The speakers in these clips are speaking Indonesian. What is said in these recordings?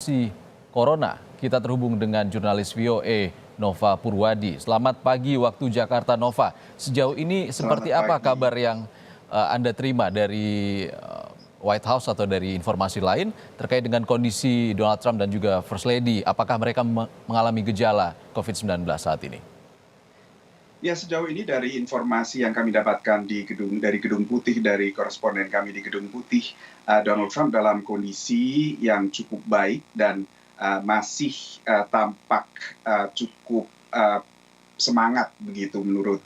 situasi corona. Kita terhubung dengan jurnalis VOA Nova Purwadi. Selamat pagi waktu Jakarta, Nova. Sejauh ini seperti apa kabar yang Anda terima dari White House atau dari informasi lain terkait dengan kondisi Donald Trump dan juga First Lady? Apakah mereka mengalami gejala COVID-19 saat ini? Ya, sejauh ini dari informasi yang kami dapatkan dari Gedung Putih, dari koresponden kami di Gedung Putih, Donald Trump dalam kondisi yang cukup baik dan masih tampak cukup semangat begitu menurut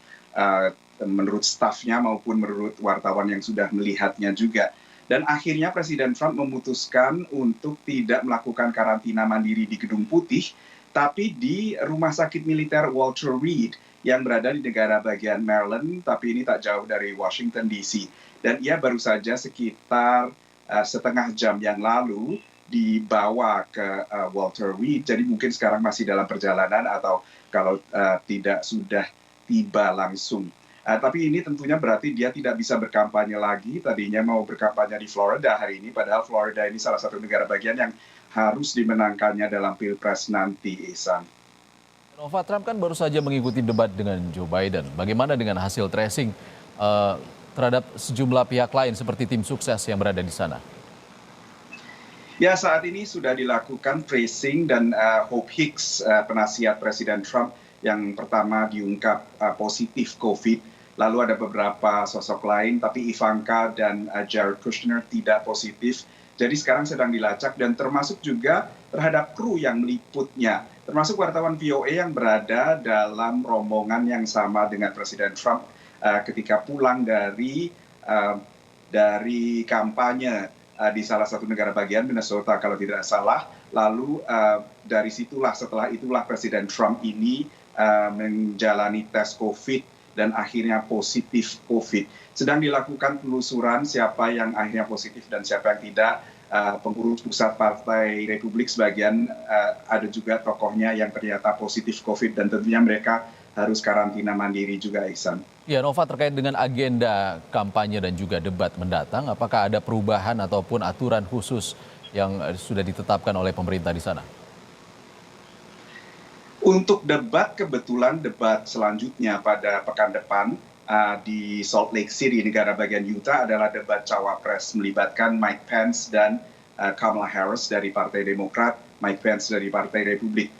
stafnya maupun menurut wartawan yang sudah melihatnya juga. Dan akhirnya Presiden Trump memutuskan untuk tidak melakukan karantina mandiri di Gedung Putih, tapi di Rumah Sakit Militer Walter Reed yang berada di negara bagian Maryland, tapi ini tak jauh dari Washington DC. Dan ia baru saja sekitar setengah jam yang lalu dibawa ke Walter Reed, jadi mungkin sekarang masih dalam perjalanan atau kalau tidak sudah tiba langsung. Tapi ini tentunya berarti dia tidak bisa berkampanye lagi. Tadinya mau berkampanye di Florida hari ini, padahal Florida ini salah satu negara bagian yang harus dimenangkannya dalam Pilpres nanti, Ihsan. Nova, Trump kan baru saja mengikuti debat dengan Joe Biden. Bagaimana dengan hasil tracing terhadap sejumlah pihak lain seperti tim sukses yang berada di sana? Ya, saat ini sudah dilakukan tracing dan Hope Hicks, penasihat Presiden Trump, yang pertama diungkap positif COVID. Lalu ada beberapa sosok lain, tapi Ivanka dan Jared Kushner tidak positif. Jadi sekarang sedang dilacak dan termasuk juga terhadap kru yang meliputnya. Termasuk wartawan VOA yang berada dalam rombongan yang sama dengan Presiden Trump ketika pulang dari kampanye di salah satu negara bagian Minnesota kalau tidak salah. Lalu setelah itulah Presiden Trump ini menjalani tes COVID dan akhirnya positif COVID. Sedang dilakukan penelusuran siapa yang akhirnya positif dan siapa yang tidak. Pengurus pusat Partai Republik sebagian ada juga tokohnya yang ternyata positif COVID dan tentunya mereka harus karantina mandiri juga, Ihsan. Ya, Nova, terkait dengan agenda kampanye dan juga debat mendatang, apakah ada perubahan ataupun aturan khusus yang sudah ditetapkan oleh pemerintah di sana? Untuk debat, kebetulan debat selanjutnya pada pekan depan di Salt Lake City, negara bagian Utah, adalah debat cawapres melibatkan Mike Pence dan Kamala Harris dari Partai Demokrat, Mike Pence dari Partai Republik.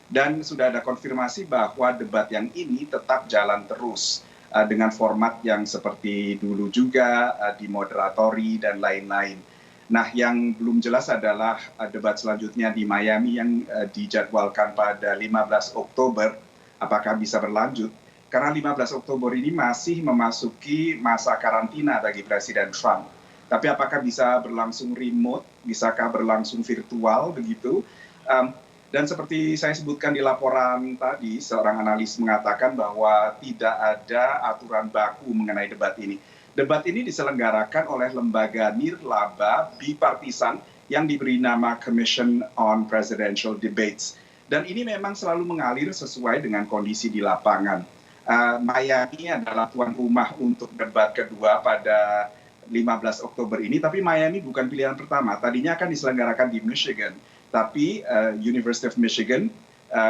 Dan sudah ada konfirmasi bahwa debat yang ini tetap jalan terus dengan format yang seperti dulu juga, dimoderatori dan lain-lain. Nah, yang belum jelas adalah debat selanjutnya di Miami yang dijadwalkan pada 15 Oktober, apakah bisa berlanjut. Karena 15 Oktober ini masih memasuki masa karantina bagi Presiden Trump. Tapi apakah bisa berlangsung remote, bisakah berlangsung virtual begitu? Dan seperti saya sebutkan di laporan tadi, seorang analis mengatakan bahwa tidak ada aturan baku mengenai debat ini. Debat ini diselenggarakan oleh lembaga nirlaba bipartisan yang diberi nama Commission on Presidential Debates. Dan ini memang selalu mengalir sesuai dengan kondisi di lapangan. Miami adalah tuan rumah untuk debat kedua pada 15 Oktober ini, tapi Miami bukan pilihan pertama. Tadinya akan diselenggarakan di Michigan, tapi University of Michigan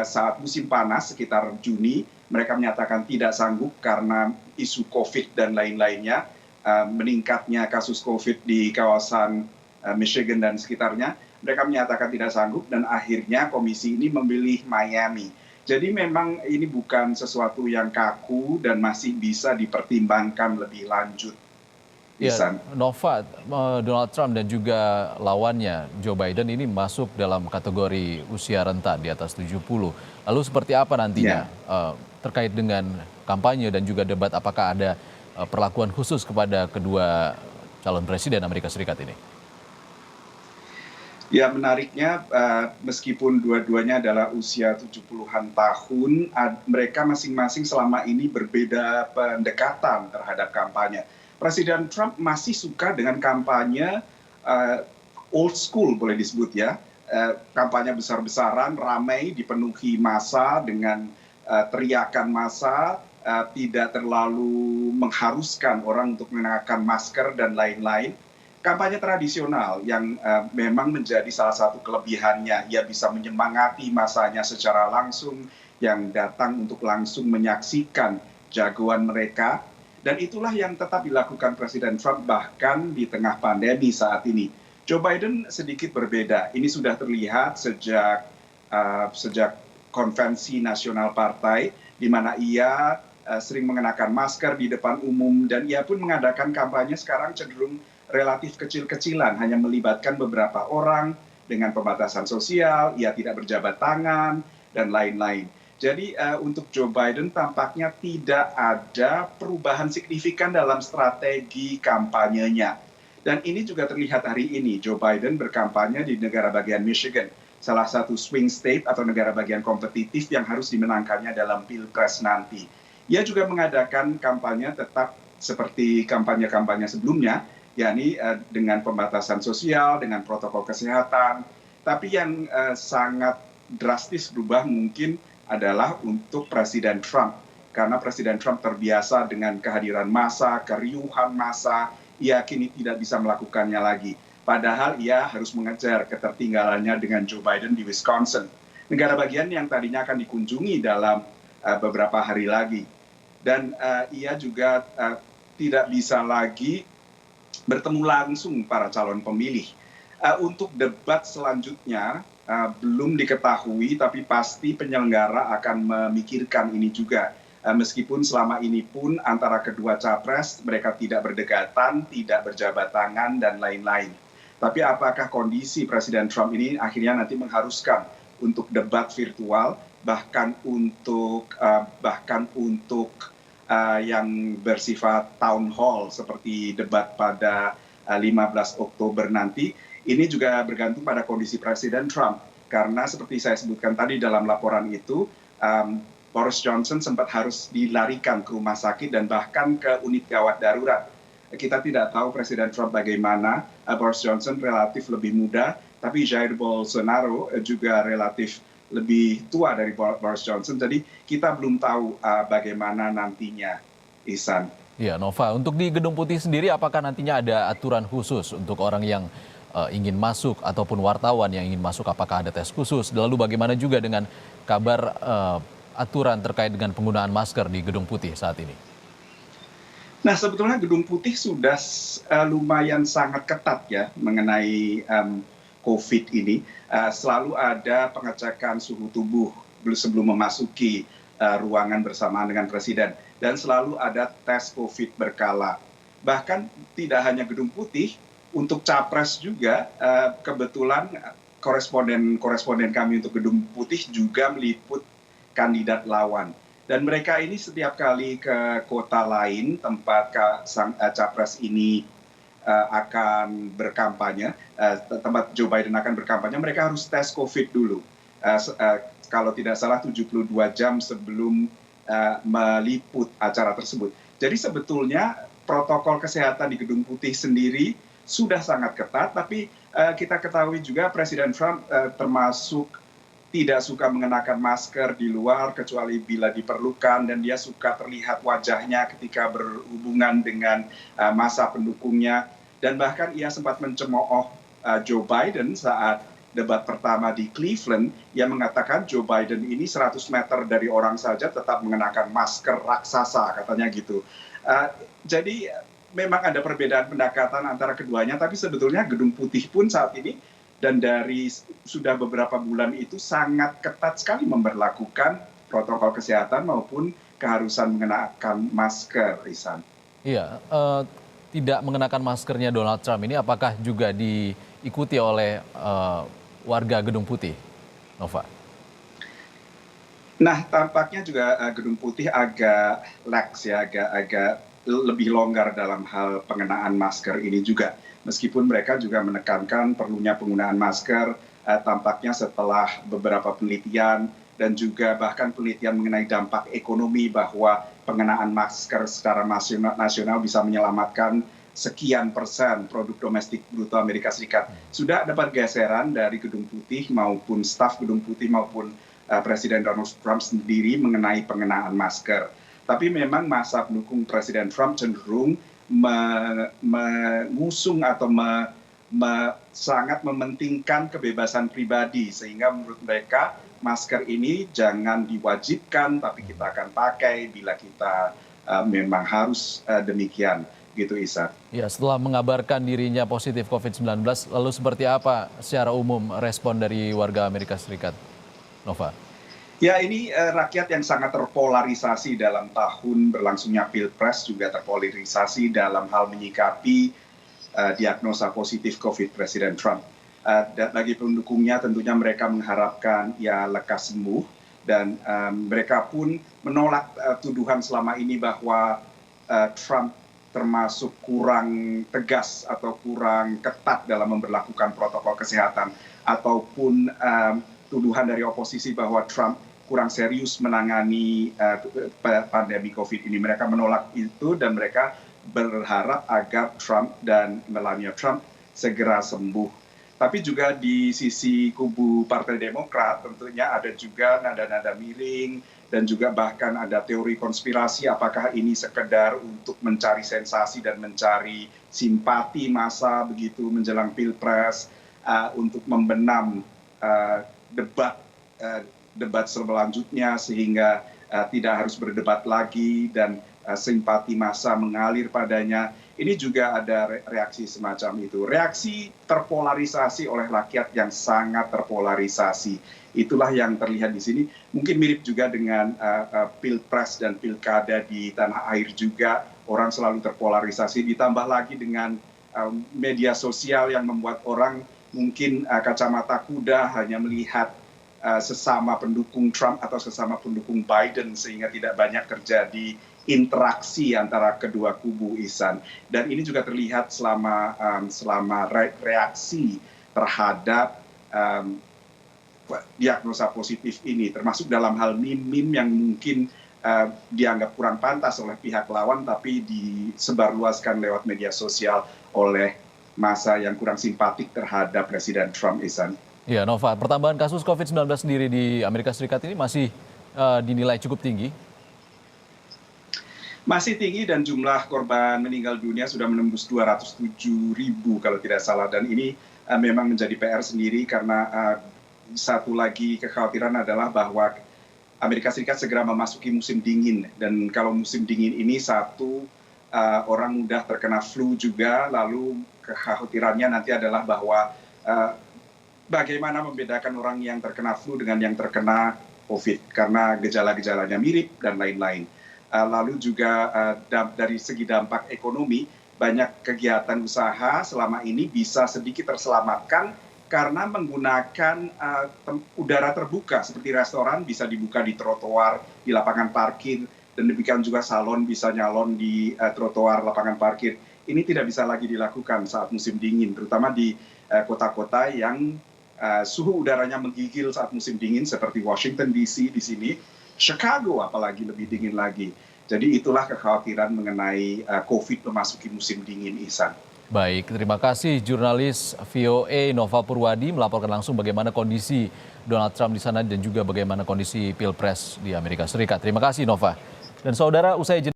saat musim panas sekitar Juni, mereka menyatakan tidak sanggup karena isu COVID dan lain-lainnya, meningkatnya kasus COVID di kawasan Michigan dan sekitarnya. Mereka menyatakan tidak sanggup dan akhirnya komisi ini memilih Miami. Jadi memang ini bukan sesuatu yang kaku dan masih bisa dipertimbangkan lebih lanjut. Ya, Nova, Donald Trump dan juga lawannya Joe Biden ini masuk dalam kategori usia rentan di atas 70. Lalu seperti apa nantinya terkait dengan kampanye dan juga debat, apakah ada perlakuan khusus kepada kedua calon presiden Amerika Serikat ini? Ya, menariknya meskipun dua-duanya adalah usia 70-an tahun, mereka masing-masing selama ini berbeda pendekatan terhadap kampanye. Presiden Trump masih suka dengan kampanye old school boleh disebut ya. Kampanye besar-besaran, ramai, dipenuhi massa dengan teriakan massa, tidak terlalu mengharuskan orang untuk mengenakan masker dan lain-lain. kampanye tradisional yang memang menjadi salah satu kelebihannya. Ia bisa menyemangati masanya secara langsung yang datang untuk langsung menyaksikan jagoan mereka. Dan itulah yang tetap dilakukan Presiden Trump bahkan di tengah pandemi saat ini. Joe Biden sedikit berbeda. Ini sudah terlihat sejak konvensi nasional partai, di mana ia sering mengenakan masker di depan umum, dan ia pun mengadakan kampanye sekarang cenderung relatif kecil-kecilan, hanya melibatkan beberapa orang dengan pembatasan sosial, ia tidak berjabat tangan, dan lain-lain. Jadi untuk Joe Biden tampaknya tidak ada perubahan signifikan dalam strategi kampanyenya. Dan ini juga terlihat hari ini, Joe Biden berkampanye di negara bagian Michigan, salah satu swing state atau negara bagian kompetitif yang harus dimenangkannya dalam Pilpres nanti. Ia juga mengadakan kampanye tetap seperti kampanye-kampanye sebelumnya, yakni dengan pembatasan sosial, dengan protokol kesehatan. Tapi yang sangat drastis berubah mungkin adalah untuk Presiden Trump. Karena Presiden Trump terbiasa dengan kehadiran massa, keriuhan massa, ia kini tidak bisa melakukannya lagi. Padahal ia harus mengejar ketertinggalannya dengan Joe Biden di Wisconsin, negara bagian yang tadinya akan dikunjungi dalam beberapa hari lagi. Dan ia juga tidak bisa lagi bertemu langsung para calon pemilih. Untuk debat selanjutnya belum diketahui, tapi pasti penyelenggara akan memikirkan ini juga. Meskipun selama ini pun antara kedua capres mereka tidak berdekatan, tidak berjabat tangan, dan lain-lain. Tapi apakah kondisi Presiden Trump ini akhirnya nanti mengharuskan untuk debat virtual, bahkan untuk yang bersifat town hall seperti debat pada 15 Oktober nanti, ini juga bergantung pada kondisi Presiden Trump. Karena seperti saya sebutkan tadi dalam laporan itu, Boris Johnson sempat harus dilarikan ke rumah sakit dan bahkan ke unit gawat darurat. Kita tidak tahu Presiden Trump bagaimana. Boris Johnson relatif lebih muda, tapi Jair Bolsonaro juga relatif lebih tua dari Boris Johnson. Jadi kita belum tahu bagaimana nantinya, Ihsan. Ya, Nova, untuk di Gedung Putih sendiri apakah nantinya ada aturan khusus untuk orang yang ingin masuk ataupun wartawan yang ingin masuk, apakah ada tes khusus? Lalu bagaimana juga dengan kabar aturan terkait dengan penggunaan masker di Gedung Putih saat ini? Nah, sebetulnya Gedung Putih sudah lumayan sangat ketat ya mengenai COVID ini. Selalu ada pengecekan suhu tubuh sebelum memasuki ruangan bersamaan dengan Presiden. Dan selalu ada tes COVID berkala. Bahkan tidak hanya Gedung Putih, untuk Capres juga kebetulan koresponden kami untuk Gedung Putih juga meliput kandidat lawan. Dan mereka ini setiap kali ke kota lain tempat Capres ini akan berkampanye, tempat Joe Biden akan berkampanye, mereka harus tes COVID dulu. Kalau tidak salah 72 jam sebelum meliput acara tersebut. Jadi sebetulnya protokol kesehatan di Gedung Putih sendiri sudah sangat ketat, tapi kita ketahui juga Presiden Trump termasuk tidak suka mengenakan masker di luar kecuali bila diperlukan, dan dia suka terlihat wajahnya ketika berhubungan dengan massa pendukungnya. Dan bahkan ia sempat mencemooh Joe Biden saat debat pertama di Cleveland. Ia mengatakan Joe Biden ini 100 meter dari orang saja tetap mengenakan masker raksasa, katanya gitu. Jadi memang ada perbedaan pendekatan antara keduanya, tapi sebetulnya Gedung Putih pun saat ini dan dari sudah beberapa bulan itu sangat ketat sekali memberlakukan protokol kesehatan maupun keharusan mengenakan masker, Ihsan. Iya, tidak mengenakan maskernya Donald Trump ini apakah juga diikuti oleh warga Gedung Putih, Nova? Nah, tampaknya juga Gedung Putih agak lax ya, agak lebih longgar dalam hal pengenaan masker ini juga. Meskipun mereka juga menekankan perlunya penggunaan masker, tampaknya setelah beberapa penelitian dan juga bahkan penelitian mengenai dampak ekonomi bahwa pengenaan masker secara nasional bisa menyelamatkan sekian persen produk domestik bruto Amerika Serikat. Sudah ada pergeseran dari Gedung Putih maupun staf Gedung Putih maupun Presiden Donald Trump sendiri mengenai pengenaan masker. Tapi memang massa pendukung Presiden Trump cenderung mengusung atau sangat mementingkan kebebasan pribadi, sehingga menurut mereka masker ini jangan diwajibkan, tapi kita akan pakai bila kita memang harus demikian, gitu Isa. Ya, setelah mengabarkan dirinya positif COVID-19, lalu seperti apa secara umum respon dari warga Amerika Serikat, Nova? Ya, ini rakyat yang sangat terpolarisasi dalam tahun berlangsungnya Pilpres, juga terpolarisasi dalam hal menyikapi diagnosa positif COVID Presiden Trump. Bagi pendukungnya tentunya mereka mengharapkan ia lekas sembuh, dan mereka pun menolak tuduhan selama ini bahwa Trump termasuk kurang tegas atau kurang ketat dalam memberlakukan protokol kesehatan, ataupun tuduhan dari oposisi bahwa Trump kurang serius menangani pandemi COVID ini. Mereka menolak itu dan mereka berharap agar Trump dan Melania Trump segera sembuh. Tapi juga di sisi kubu Partai Demokrat tentunya ada juga nada-nada miring, dan juga bahkan ada teori konspirasi apakah ini sekedar untuk mencari sensasi dan mencari simpati massa begitu menjelang Pilpres, untuk membenam debat selanjutnya sehingga tidak harus berdebat lagi dan simpati massa mengalir padanya. Ini juga ada reaksi semacam itu. Reaksi terpolarisasi oleh rakyat yang sangat terpolarisasi. Itulah yang terlihat di sini. Mungkin mirip juga dengan Pilpres dan Pilkada di tanah air juga. Orang selalu terpolarisasi. Ditambah lagi dengan media sosial yang membuat orang mungkin kacamata kuda hanya melihat sesama pendukung Trump atau sesama pendukung Biden, sehingga tidak banyak terjadi interaksi antara kedua kubu, Ihsan. Dan ini juga terlihat selama reaksi terhadap diagnosa positif ini, termasuk dalam hal meme-meme yang mungkin dianggap kurang pantas oleh pihak lawan, tapi disebarluaskan lewat media sosial oleh massa yang kurang simpatik terhadap Presiden Trump, Ihsan. Ya, Nova, pertambahan kasus COVID-19 sendiri di Amerika Serikat ini masih dinilai cukup tinggi? Masih tinggi, dan jumlah korban meninggal dunia sudah menembus 207.000 kalau tidak salah. Dan ini memang menjadi PR sendiri, karena satu lagi kekhawatiran adalah bahwa Amerika Serikat segera memasuki musim dingin. Dan kalau musim dingin ini orang mudah terkena flu juga, lalu kekhawatirannya nanti adalah bahwa bagaimana membedakan orang yang terkena flu dengan yang terkena COVID, karena gejala-gejalanya mirip dan lain-lain. Lalu juga dari segi dampak ekonomi, banyak kegiatan usaha selama ini bisa sedikit terselamatkan karena menggunakan udara terbuka, seperti restoran bisa dibuka di trotoar, di lapangan parkir, dan demikian juga salon bisa nyalon di trotoar lapangan parkir. Ini tidak bisa lagi dilakukan saat musim dingin, terutama di kota-kota yang suhu udaranya menggigil saat musim dingin, seperti Washington DC di sini, Chicago apalagi lebih dingin lagi. Jadi itulah kekhawatiran mengenai COVID memasuki musim dingin, Ihsan. Baik, terima kasih jurnalis VOA Nova Purwadi melaporkan langsung bagaimana kondisi Donald Trump di sana dan juga bagaimana kondisi Pilpres di Amerika Serikat. Terima kasih, Nova. Dan saudara, usai jeda